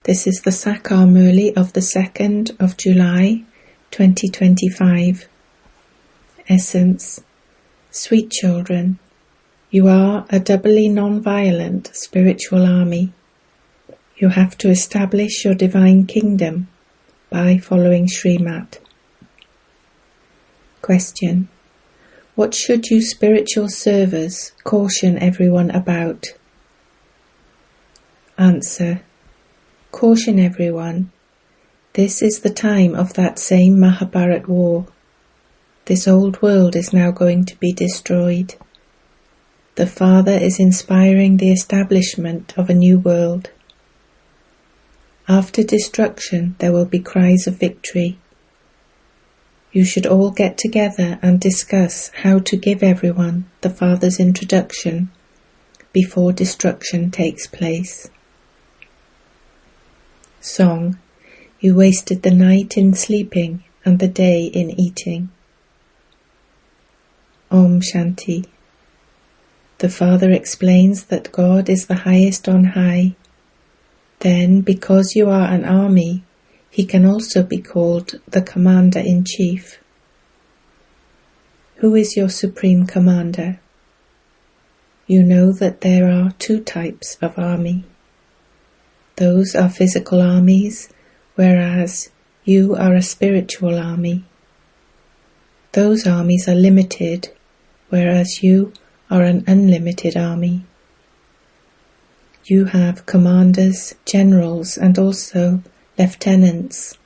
This is the Sakar Murli of the 2nd of July 2025. Essence. Sweet children, you are a doubly non-violent spiritual army. You have to establish your divine kingdom by following Srimat. Question. What should you spiritual servers caution everyone about? Answer. Caution everyone. This is the time of that same Mahabharat war. This old world is now going to be destroyed. The Father is inspiring the establishment of a new world. After destruction, there will be cries of victory. You should all get together and discuss how to give everyone the Father's introduction before destruction takes place. Song. You wasted the night in sleeping and the day in eating. Om Shanti. The Father explains that God is the highest on high. Then, because you are an army, He can also be called the Commander-in-Chief. Who is your Supreme Commander? You know that there are two types of army. Those are physical armies, whereas you are a spiritual army. Those armies are limited, whereas you are an unlimited army. You have commanders, generals, and also lieutenants.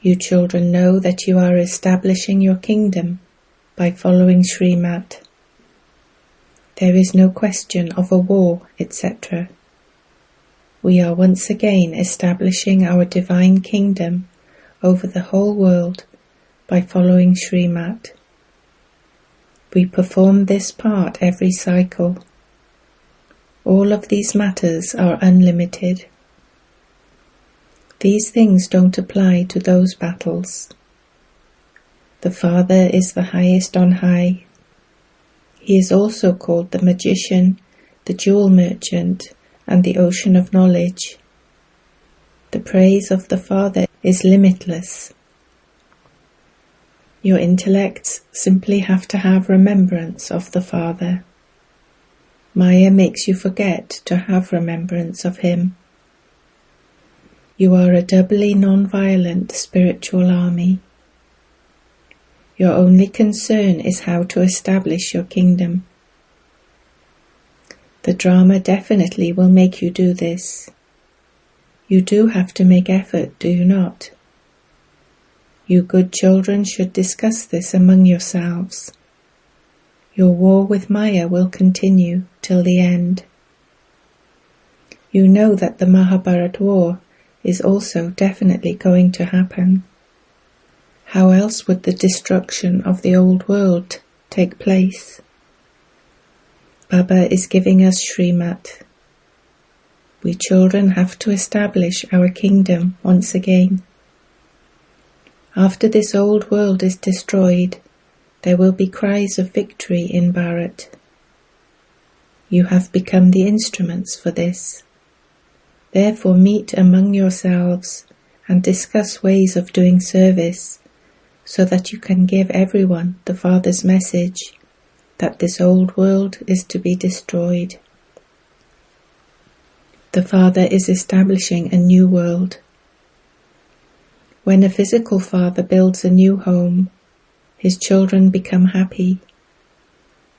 You children know that you are establishing your kingdom by following Srimat. There is no question of a war, etc. We are once again establishing our divine kingdom over the whole world by following Srimat. We perform this part every cycle. All of these matters are unlimited. These things don't apply to those battles. The Father is the highest on high. He is also called the magician, the jewel merchant, and the ocean of knowledge. The praise of the Father is limitless. Your intellects simply have to have remembrance of the Father. Maya makes you forget to have remembrance of Him. You are a doubly non-violent spiritual army. Your only concern is how to establish your kingdom. The drama definitely will make you do this. You do have to make effort, do you not? You good children should discuss this among yourselves. Your war with Maya will continue till the end. You know that the Mahabharat war is also definitely going to happen. How else would the destruction of the old world take place? Baba is giving us Srimat. We children have to establish our kingdom once again. After this old world is destroyed, there will be cries of victory in Bharat. You have become the instruments for this. Therefore meet among yourselves and discuss ways of doing service, so that you can give everyone the Father's message that this old world is to be destroyed. The Father is establishing a new world. When a physical father builds a new home, his children become happy.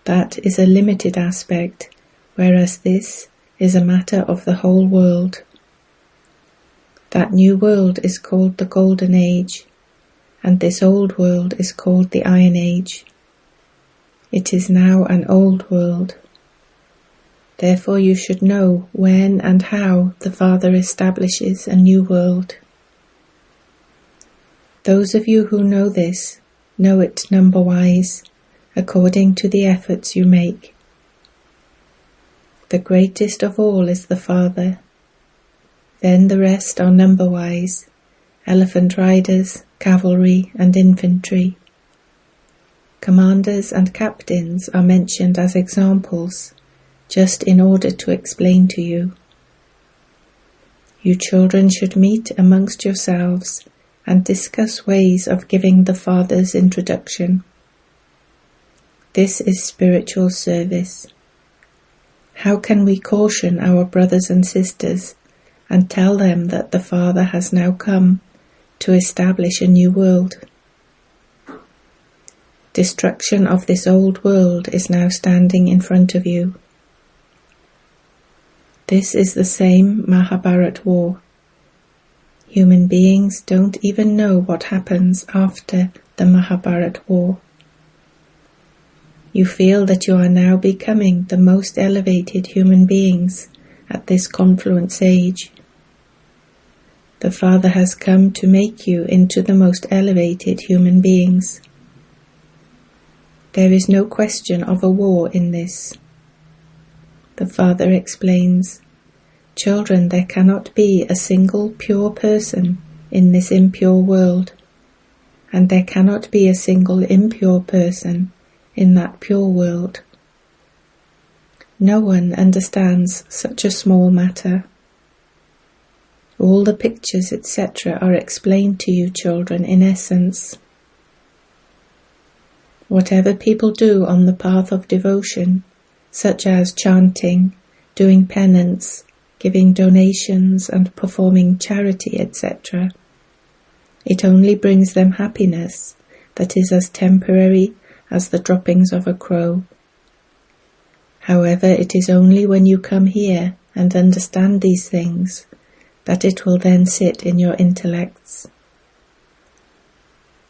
That is a limited aspect, whereas this is a matter of the whole world. That new world is called the Golden Age, and this old world is called the Iron Age. It is now an old world. Therefore you should know when and how the Father establishes a new world. Those of you who know this, know it number-wise, according to the efforts you make. The greatest of all is the Father. Then the rest are number-wise, elephant riders, cavalry, and infantry. Commanders and captains are mentioned as examples, just in order to explain to you. You children should meet amongst yourselves and discuss ways of giving the Father's introduction. This is spiritual service. How can we caution our brothers and sisters and tell them that the Father has now come to establish a new world? Destruction of this old world is now standing in front of you. This is the same Mahabharat war. Human beings don't even know what happens after the Mahabharat war. You feel that you are now becoming the most elevated human beings at this confluence age. The Father has come to make you into the most elevated human beings. There is no question of a war in this. The Father explains, "Children, there cannot be a single pure person in this impure world, and there cannot be a single impure person in that pure world. No one understands such a small matter. All the pictures, etc., are explained to you, children, in essence. Whatever people do on the path of devotion, such as chanting, doing penance, giving donations and performing charity, etc., it only brings them happiness that is as temporary as the droppings of a crow. However, it is only when you come here and understand these things that it will then sit in your intellects.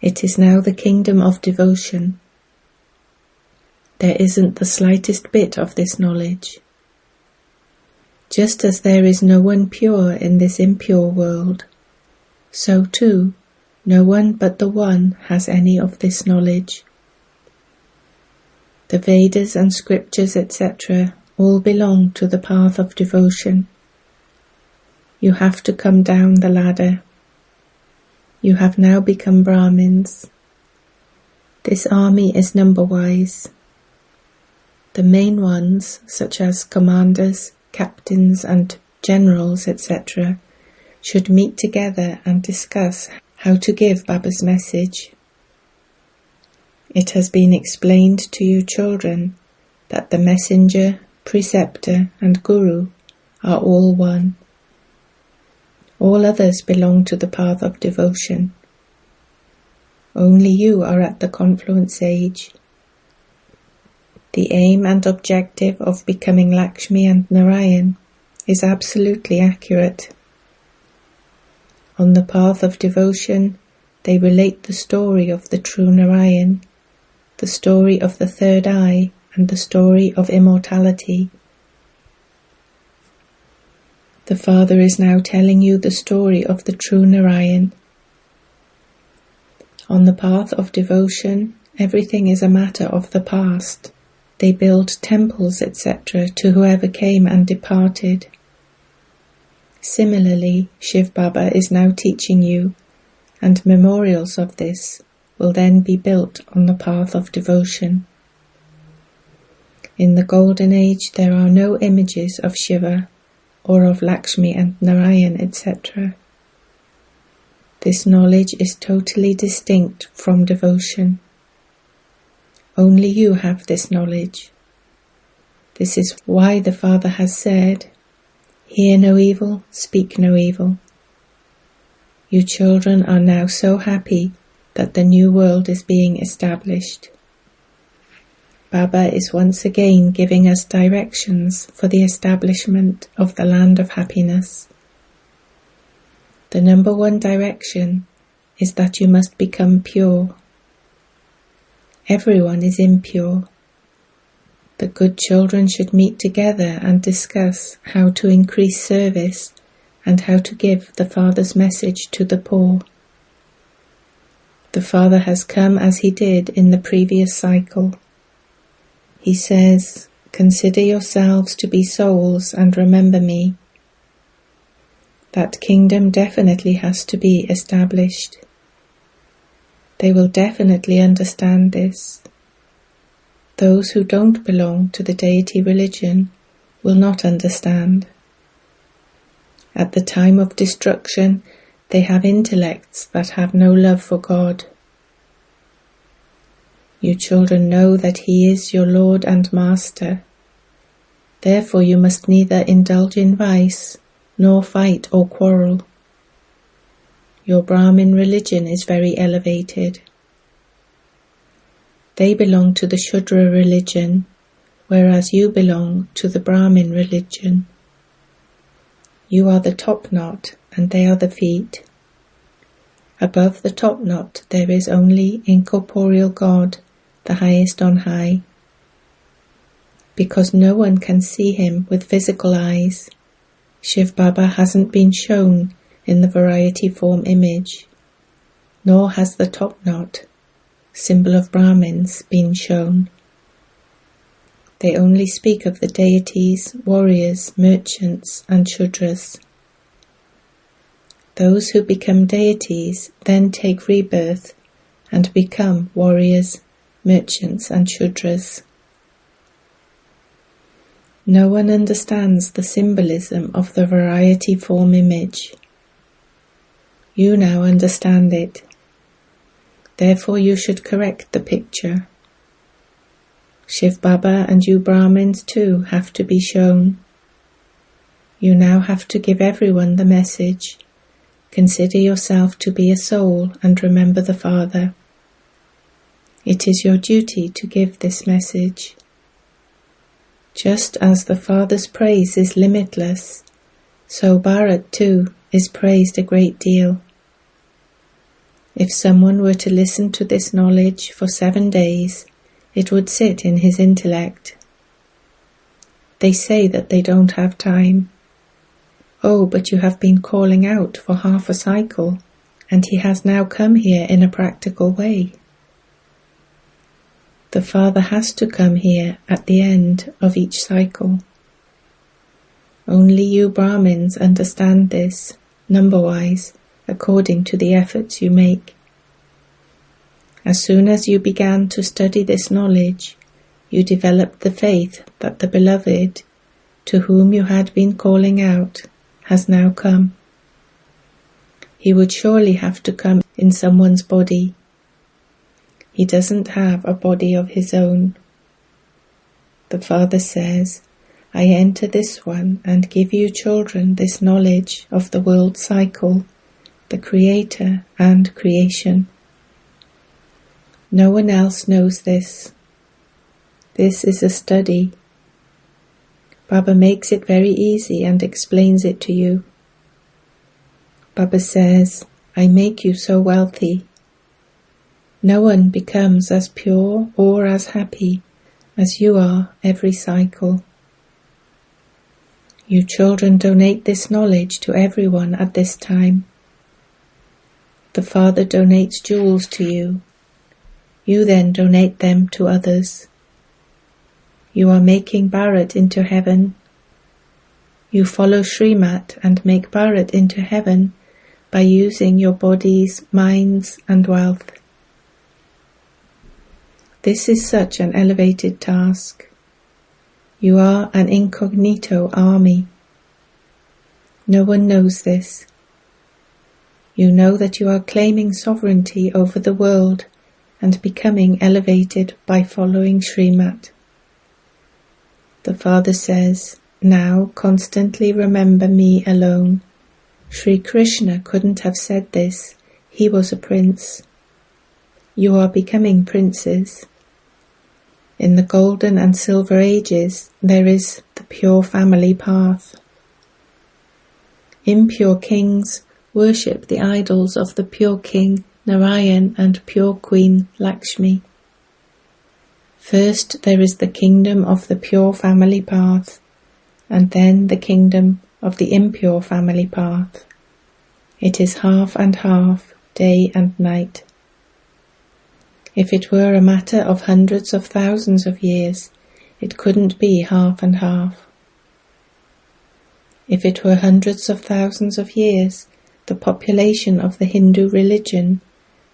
It is now the kingdom of devotion. There isn't the slightest bit of this knowledge. Just as there is no one pure in this impure world, so too no one but the One has any of this knowledge. The Vedas and scriptures, etc., all belong to the path of devotion. You have to come down the ladder. You have now become Brahmins. This army is number-wise. The main ones, such as commanders, captains and generals, etc., should meet together and discuss how to give Baba's message. It has been explained to you children that the messenger, preceptor and guru are all one. All others belong to the path of devotion. Only you are at the confluence age. The aim and objective of becoming Lakshmi and Narayan is absolutely accurate. On the path of devotion, they relate the story of the true Narayan, the story of the third eye, and the story of immortality. The Father is now telling you the story of the true Narayan. On the path of devotion, everything is a matter of the past. They build temples, etc., to whoever came and departed. Similarly, Shiv Baba is now teaching you, and memorials of this will then be built on the path of devotion. In the Golden Age there are no images of Shiva or of Lakshmi and Narayan, etc. This knowledge is totally distinct from devotion. Only you have this knowledge. This is why the Father has said, "Hear no evil, speak no evil." You children are now so happy that the new world is being established. Baba is once again giving us directions for the establishment of the land of happiness. The number one direction is that you must become pure. Everyone is impure. The good children should meet together and discuss how to increase service and how to give the Father's message to the poor. The Father has come as he did in the previous cycle. He says, "Consider yourselves to be souls and remember me." That kingdom definitely has to be established. They will definitely understand this. Those who don't belong to the deity religion will not understand. At the time of destruction, they have intellects that have no love for God. You children know that He is your Lord and Master. Therefore you must neither indulge in vice, nor fight or quarrel. Your Brahmin religion is very elevated. They belong to the Shudra religion, whereas you belong to the Brahmin religion. You are the top knot, and they are the feet. Above the top knot there is only incorporeal God, the highest on high. Because no one can see Him with physical eyes, Shiv Baba hasn't been shown in the variety form image, nor has the top knot, symbol of Brahmins, been shown. They only speak of the deities, warriors, merchants, and Shudras. Those who become deities then take rebirth and become warriors, merchants, and Shudras. No one understands the symbolism of the variety form image. You now understand it. Therefore you should correct the picture. Shiv Baba and you Brahmins too have to be shown. You now have to give everyone the message. Consider yourself to be a soul and remember the Father. It is your duty to give this message. Just as the Father's praise is limitless, so Bharat too is praised a great deal. If someone were to listen to this knowledge for 7 days, it would sit in his intellect. They say that they don't have time. Oh, but you have been calling out for half a cycle, and he has now come here in a practical way. The Father has to come here at the end of each cycle. Only you Brahmins understand this, number-wise, according to the efforts you make. As soon as you began to study this knowledge, you developed the faith that the Beloved, to whom you had been calling out, has now come. He would surely have to come in someone's body. He doesn't have a body of his own. The Father says, I enter this one and give you children this knowledge of the world cycle, the Creator and creation. No one else knows this. This is a study. Baba makes it very easy and explains it to you. Baba says, I make you so wealthy. No one becomes as pure or as happy as you are every cycle. You children donate this knowledge to everyone at this time. The Father donates jewels to you. You then donate them to others. You are making Bharat into heaven. You follow Srimat and make Bharat into heaven by using your bodies, minds, and wealth. This is such an elevated task. You are an incognito army. No one knows this. You know that you are claiming sovereignty over the world and becoming elevated by following Srimat. The Father says, now constantly remember me alone. Sri Krishna couldn't have said this. He was a prince. You are becoming princes. In the golden and silver ages, there is the pure family path. Impure kings worship the idols of the pure king Narayan and pure queen Lakshmi. First there is the kingdom of the pure family path, and then the kingdom of the impure family path. It is half and half, day and night. If it were a matter of hundreds of thousands of years, it couldn't be half and half. If it were hundreds of thousands of years, the population of the Hindu religion,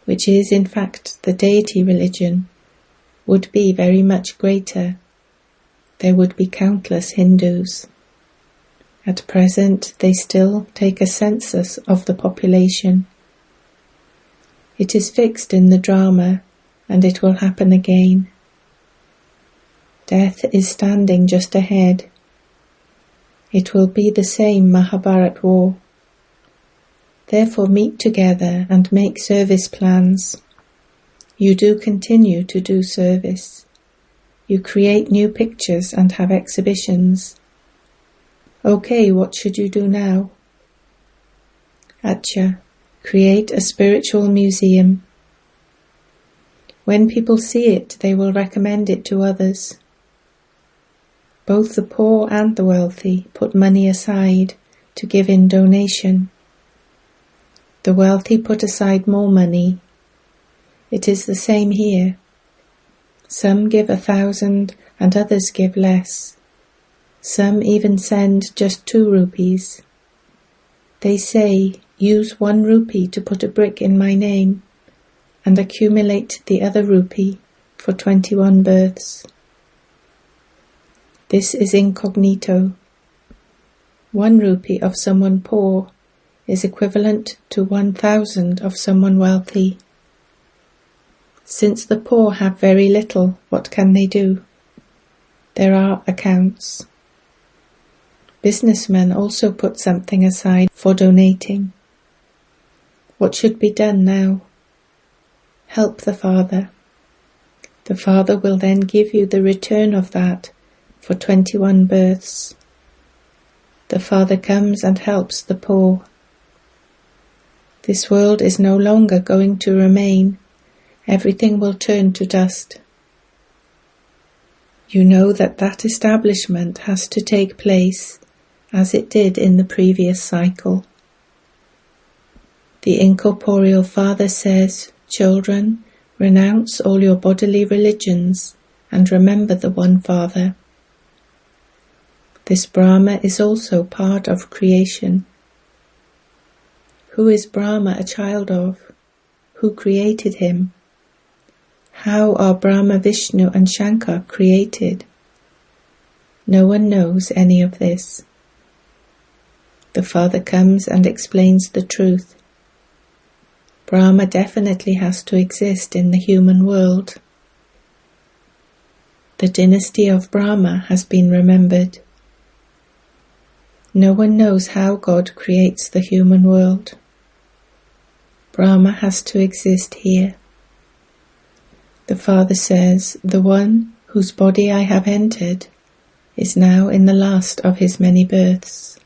which is in fact the deity religion, would be very much greater. There would be countless Hindus. At present, they still take a census of the population. It is fixed in the drama, and it will happen again. Death is standing just ahead. It will be the same Mahabharat war. Therefore meet together and make service plans. You do continue to do service. You create new pictures and have exhibitions. Okay, what should you do now? Acha, create a spiritual museum. When people see it, they will recommend it to others. Both the poor and the wealthy put money aside to give in donation. The wealthy put aside more money. It is the same here. Some give 1,000 and others give less. Some even send just 2 rupees. They say, use 1 rupee to put a brick in my name and accumulate the other rupee for 21 births. This is incognito. 1 rupee of someone poor is equivalent to 1,000 of someone wealthy. Since the poor have very little, what can they do? There are accounts. Businessmen also put something aside for donating. What should be done now? Help the Father. The Father will then give you the return of that for 21 births. The Father comes and helps the poor. This world is no longer going to remain. Everything will turn to dust. You know that that establishment has to take place as it did in the previous cycle. The incorporeal Father says, children, renounce all your bodily religions and remember the one Father. This Brahma is also part of creation. Who is Brahma a child of? Who created him? How are Brahma, Vishnu and Shankar created? No one knows any of this. The Father comes and explains the truth. Brahma definitely has to exist in the human world. The dynasty of Brahma has been remembered. No one knows how God creates the human world. Brahma has to exist here. The Father says, the one whose body I have entered is now in the last of his many births.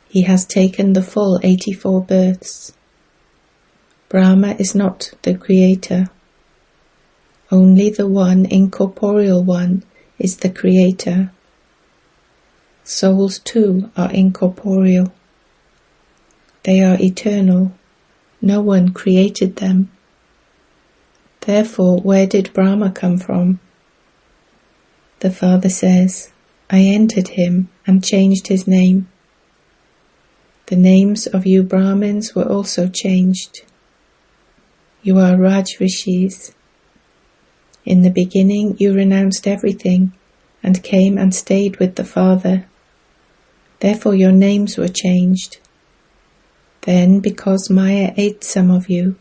He has taken the full 84 births. Brahma is not the creator. Only the one incorporeal one is the creator. Souls too are incorporeal. They are eternal. No one created them. Therefore, where did Brahma come from? The Father says, I entered him and changed his name. The names of you Brahmins were also changed. You are Raj Rishis. In the beginning you renounced everything and came and stayed with the Father. Therefore your names were changed. Then, because Maya ate some of you,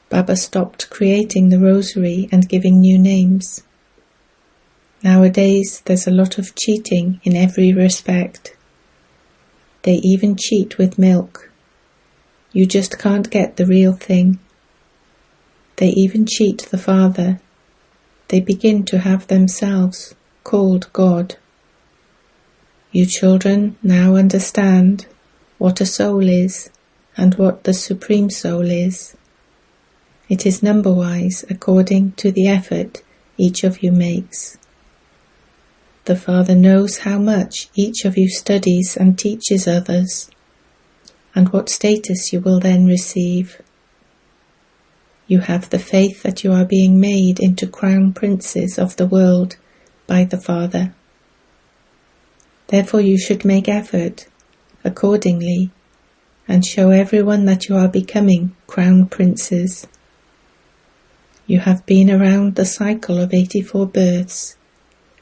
Baba stopped creating the rosary and giving new names. Nowadays there's a lot of cheating in every respect. They even cheat with milk. You just can't get the real thing. They even cheat the Father. They begin to have themselves called God. You children now understand what a soul is and what the Supreme Soul is. It is number-wise according to the effort each of you makes. The Father knows how much each of you studies and teaches others, and what status you will then receive. You have the faith that you are being made into crown princes of the world by the Father. Therefore you should make effort accordingly and show everyone that you are becoming crown princes. You have been around the cycle of 84 births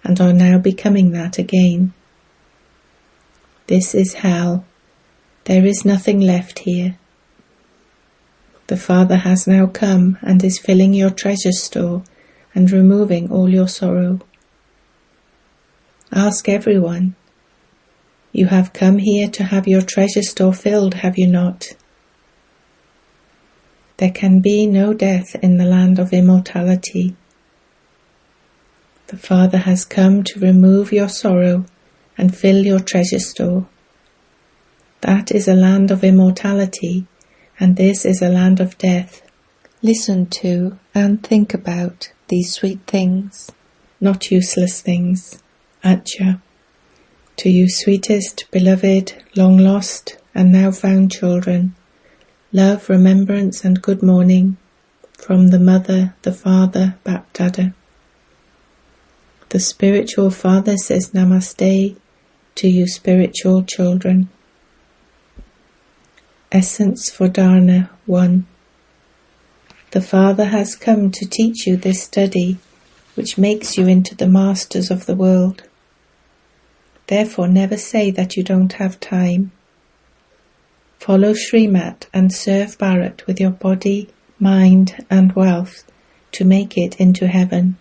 and are now becoming that again. This is hell. There is nothing left here. The Father has now come and is filling your treasure store and removing all your sorrow. Ask everyone. You have come here to have your treasure store filled, have you not? There can be no death in the land of immortality. The Father has come to remove your sorrow and fill your treasure store. That is a land of immortality, and this is a land of death. Listen to and think about these sweet things, not useless things. Atcha. To you sweetest, beloved, long lost, and now found children, love, remembrance, and good morning from the Mother, the Father, Bapdada. The spiritual Father says Namaste to you spiritual children. Essence for Dharna 1. The Father has come to teach you this study, which makes you into the masters of the world. Therefore never say that you don't have time. Follow Srimat and serve Bharat with your body, mind and wealth to make it into heaven.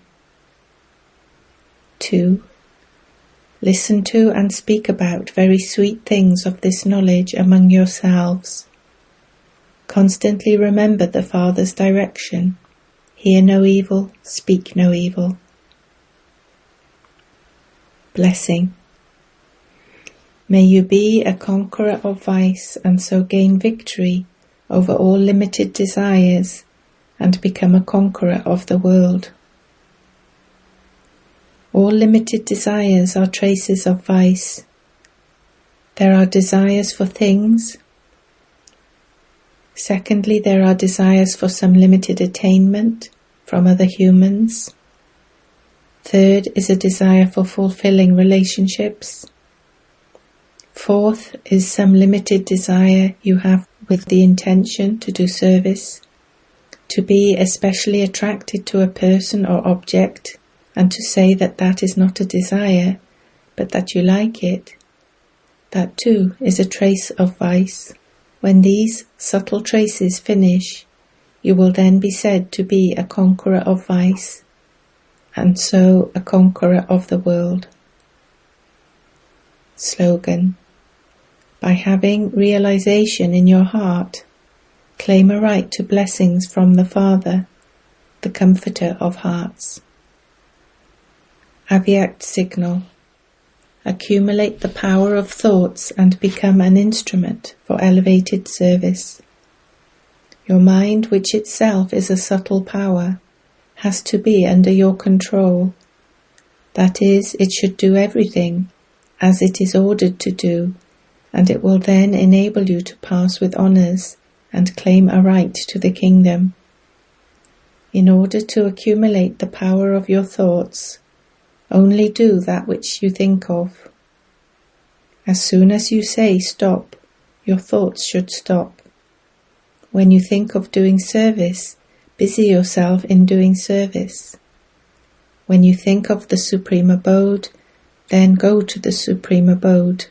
2. Listen to and speak about very sweet things of this knowledge among yourselves. Constantly remember the Father's direction. Hear no evil, speak no evil. Blessing. May you be a conqueror of vice and so gain victory over all limited desires and become a conqueror of the world. All limited desires are traces of vice. There are desires for things. Secondly, there are desires for some limited attainment from other humans. Third is a desire for fulfilling relationships. Fourth is some limited desire you have with the intention to do service, to be especially attracted to a person or object, and to say that that is not a desire, but that you like it. That too is a trace of vice. When these subtle traces finish, you will then be said to be a conqueror of vice, and so a conqueror of the world. Slogan. By having realization in your heart, claim a right to blessings from the Father, the Comforter of Hearts. Abhyakt signal. Accumulate the power of thoughts and become an instrument for elevated service. Your mind, which itself is a subtle power, has to be under your control. That is, it should do everything as it is ordered to do, and it will then enable you to pass with honours and claim a right to the kingdom. In order to accumulate the power of your thoughts, only do that which you think of. As soon as you say stop, your thoughts should stop. When you think of doing service, busy yourself in doing service. When you think of the Supreme Abode, then go to the Supreme Abode.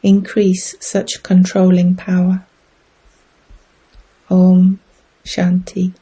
Increase such controlling power. Om Shanti.